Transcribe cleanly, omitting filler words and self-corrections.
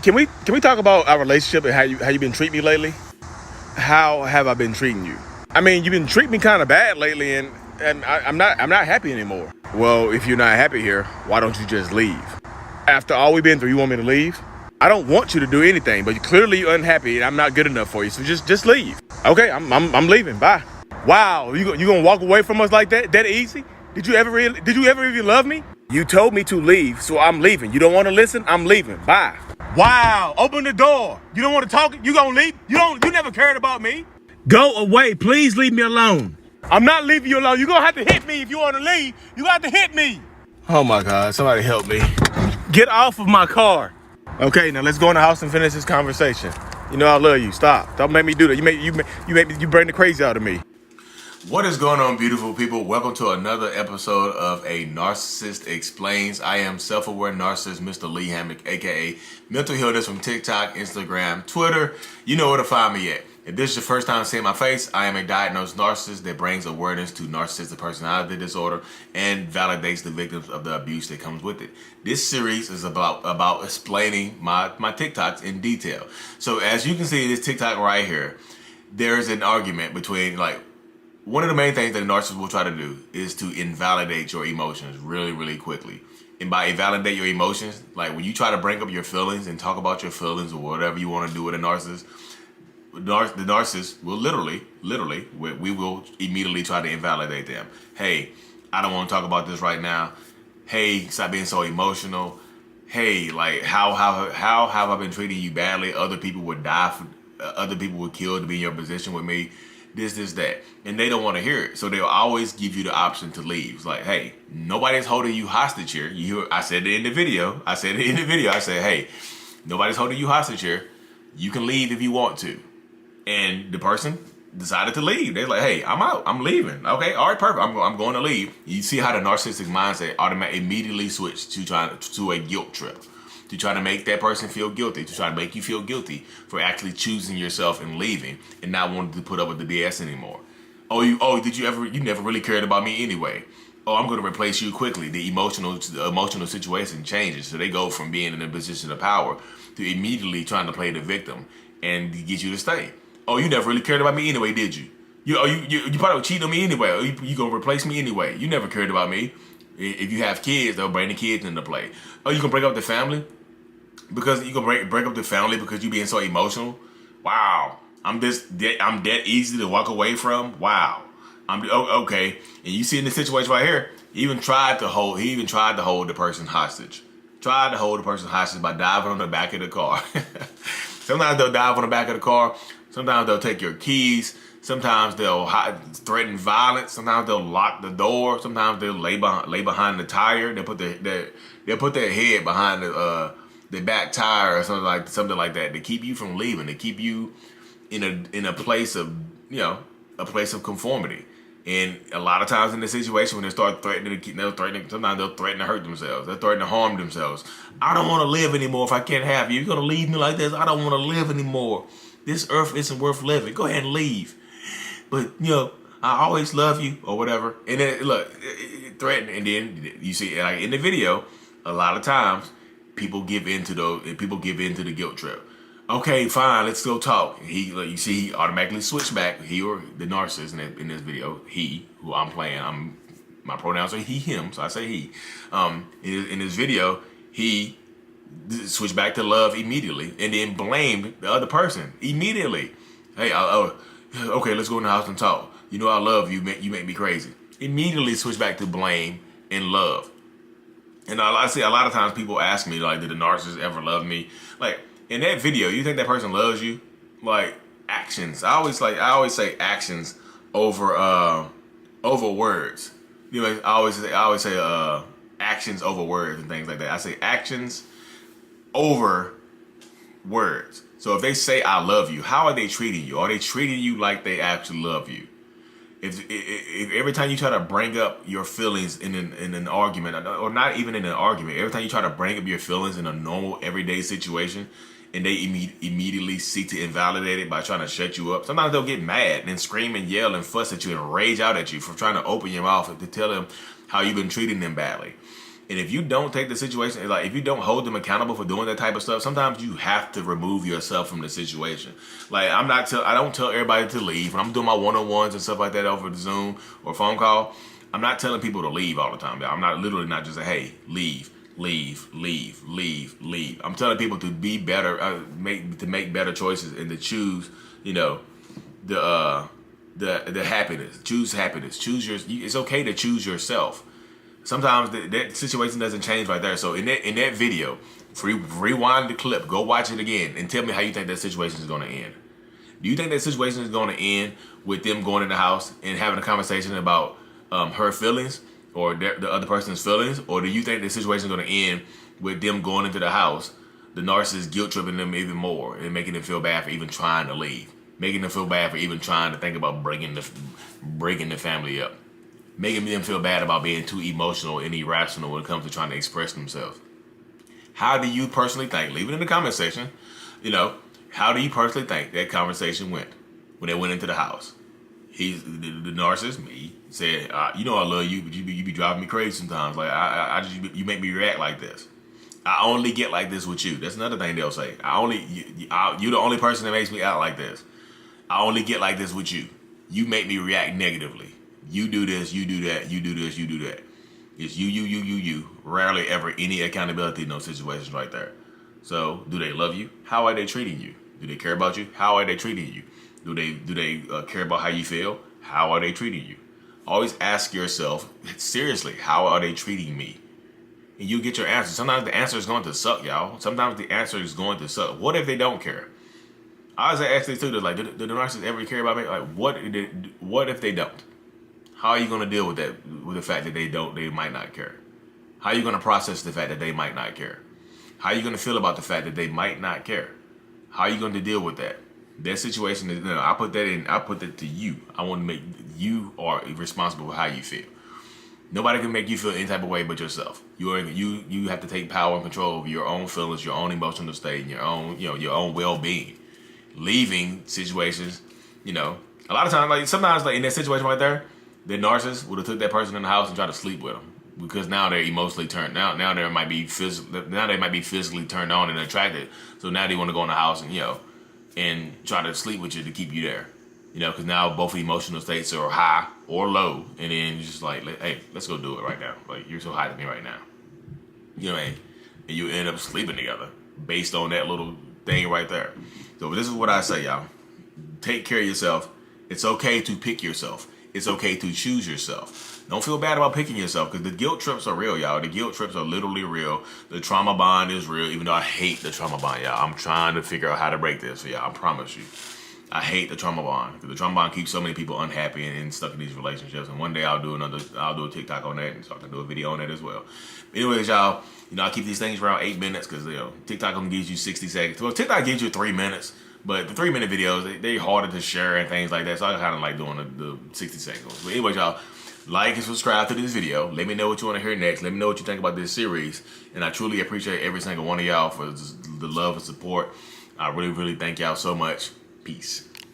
can we talk about our relationship and how you been treating me lately? How have I been treating you? I mean, you've been treating me kind of bad lately, and I'm not happy anymore. Well, if you're not happy here, why don't you just leave? After all we've been through, you want me to leave? I don't want you to do anything, but clearly you're unhappy and I'm not good enough for you. So just leave. Okay, I'm leaving. Bye. Wow, you gonna walk away from us like that? That easy? Did you ever even love me? You told me to leave, so I'm leaving. You don't want to listen? I'm leaving. Bye. Wow, open the door. You don't want to talk? You gonna leave? You never cared about me. Go away. Please leave me alone. I'm not leaving you alone. You're gonna have to hit me if you want to leave. You got to hit me. Oh my God, somebody help me. Get off of my car. Okay, now let's go in the house and finish this conversation. You know I love you. Stop. Don't make me do that. You bring the crazy out of me. What is going on, beautiful people? Welcome to another episode of A Narcissist Explains. I am self-aware narcissist, Mr. Lee Hammock, aka Mental Healness from TikTok, Instagram, Twitter. You know where to find me at. If this is your first time seeing my face, I am a diagnosed narcissist that brings awareness to narcissistic personality disorder and validates the victims of the abuse that comes with it. This series is about explaining my TikToks in detail. So as you can see in this TikTok right here, there's an argument between one of the main things that a narcissist will try to do is to invalidate your emotions really quickly. And by invalidate your emotions, like when you try to bring up your feelings and talk about your feelings or whatever you want to do with a narcissist, the narcissist will literally, we will immediately try to invalidate them. Hey, I don't want to talk about this right now. Hey, stop being so emotional. Hey, how have I been treating you badly? Other people would die. Other people would kill to be in your position with me. This, that. And they don't want to hear it. So they'll always give you the option to leave. It's like, hey, nobody's holding you hostage here. I said it in the video. I said, hey, nobody's holding you hostage here. You can leave if you want to. And the person decided to leave. They're like, hey, I'm out. I'm leaving. Okay, all right, perfect. I'm going to leave. You see how the narcissistic mindset immediately switched to a guilt trip. To try to make that person feel guilty, to try to make you feel guilty for actually choosing yourself and leaving and not wanting to put up with the BS anymore. You never really cared about me anyway. Oh, I'm going to replace you quickly. The emotional situation changes. So they go from being in a position of power to immediately trying to play the victim and get you to stay. Oh, you never really cared about me anyway, did you? You probably would cheat on me anyway. Or you going to replace me anyway. You never cared about me. If you have kids, they'll bring the kids into play. Oh, you going to break up the family? Because you can break up the family because you being so emotional. Wow, I'm that easy to walk away from. Wow, okay. And you see in this situation right here, he even tried to hold the person hostage. Tried to hold the person hostage by diving on the back of the car. Sometimes they'll dive on the back of the car. Sometimes they'll take your keys. Sometimes they'll threaten violence. Sometimes they'll lock the door. Sometimes they'll lay behind the tire. They'll put their head behind the back tire or something like that to keep you from leaving, to keep you in a place of conformity. And a lot of times in this situation, when they start sometimes they'll threaten to hurt themselves. They'll threaten to harm themselves. I don't want to live anymore if I can't have you. You're gonna leave me like this. I don't want to live anymore. This earth isn't worth living. Go ahead and leave. But I always love you or whatever. And then threaten. And then you see, like in the video, a lot of times people give into the guilt trip. Okay, fine, let's go talk. He automatically switched back. He or the narcissist in this video, he who I'm playing, my pronouns are he, him, so I say he. In this video, he switched back to love immediately and then blamed the other person immediately. Hey, okay, let's go in the house and talk. You know I love you. You make me crazy. Immediately switch back to blame and love. And I see a lot of times people ask me, did the narcissist ever love me? In that video, you think that person loves you? Actions. I always say actions over words. I always say actions over words and things like that. I say actions over words. So if they say I love you, how are they treating you? Are they treating you like they actually love you? If every time you try to bring up your feelings in an argument, or not even in an argument, every time you try to bring up your feelings in a normal everyday situation, and they immediately seek to invalidate it by trying to shut you up, sometimes they'll get mad and scream and yell and fuss at you and rage out at you for trying to open your mouth to tell them how you've been treating them badly. And if you don't take the situation, like if you don't hold them accountable for doing that type of stuff, sometimes you have to remove yourself from the situation. Like I don't tell everybody to leave. When I'm doing my one-on-ones and stuff like that over the Zoom or phone call, I'm not telling people to leave all the time. I'm not literally not just hey, leave. I'm telling people to be better, make better choices and to choose, the happiness. Choose happiness. It's okay to choose yourself. Sometimes that situation doesn't change right there. So in that video, rewind the clip, go watch it again, and tell me how you think that situation is going to end. Do you think that situation is going to end with them going in the house and having a conversation about her feelings or the other person's feelings, or do you think the situation is going to end with them going into the house, the narcissist guilt tripping them even more and making them feel bad for even trying to leave, making them feel bad for even trying to think about breaking the family up? Making them feel bad about being too emotional and irrational when it comes to trying to express themselves. How do you personally think? Leave it in the comment section. How do you personally think that conversation went when they went into the house? He's the narcissist, me, said, I love you, but you be driving me crazy sometimes. Like you make me react like this. I only get like this with you. That's another thing they'll say. You're the only person that makes me act like this. I only get like this with you. You make me react negatively. You do this, you do that, you do this, you do that. It's you. Rarely ever any accountability in those situations right there. So, do they love you? How are they treating you? Do they care about you? How are they treating you? Do they care about how you feel? How are they treating you? Always ask yourself, seriously, how are they treating me? And you get your answer. Sometimes the answer is going to suck, y'all. Sometimes the answer is going to suck. What if they don't care? I always ask this too, like, do the narcissists ever care about me? Like, what if they don't? How are you going to deal with that, with the fact that they might not care? How are you going to process the fact that they might not care? How are you going to feel about the fact that they might not care? How are you going to deal with that? That situation is, I put that to you. I want to make you are responsible for how you feel. Nobody can make you feel any type of way but yourself. You have to take power and control over your own feelings, your own emotional state, and your own well-being. Leaving situations, a lot of times, like sometimes, like in that situation right there, the narcissist would have took that person in the house and tried to sleep with them because now they're emotionally turned. Now they might be physically turned on and attracted. So now they want to go in the house and try to sleep with you to keep you there. Because now both emotional states are high or low, and then you're just like, hey, let's go do it right now. Like, you're so high to me right now. And you end up sleeping together based on that little thing right there. So this is what I say, y'all. Take care of yourself. It's okay to pick yourself. It's okay to choose yourself. Don't feel bad about picking yourself because the guilt trips are real, y'all. The guilt trips are literally real. The trauma bond is real, even though I hate the trauma bond, y'all. I'm trying to figure out how to break this for y'all. I promise you. I hate the trauma bond because the trauma bond keeps so many people unhappy and stuck in these relationships. And one day I'll do a TikTok on that, and so I can do a video on that as well. But anyways, y'all, I keep these things around 8 minutes because TikTok only gives you 60 seconds. Well, TikTok gives you 3 minutes. But the 3-minute videos, they're harder to share and things like that. So I kind of like doing the 60 seconds. But anyway, y'all, like and subscribe to this video. Let me know what you want to hear next. Let me know what you think about this series. And I truly appreciate every single one of y'all for the love and support. I really, really thank y'all so much. Peace.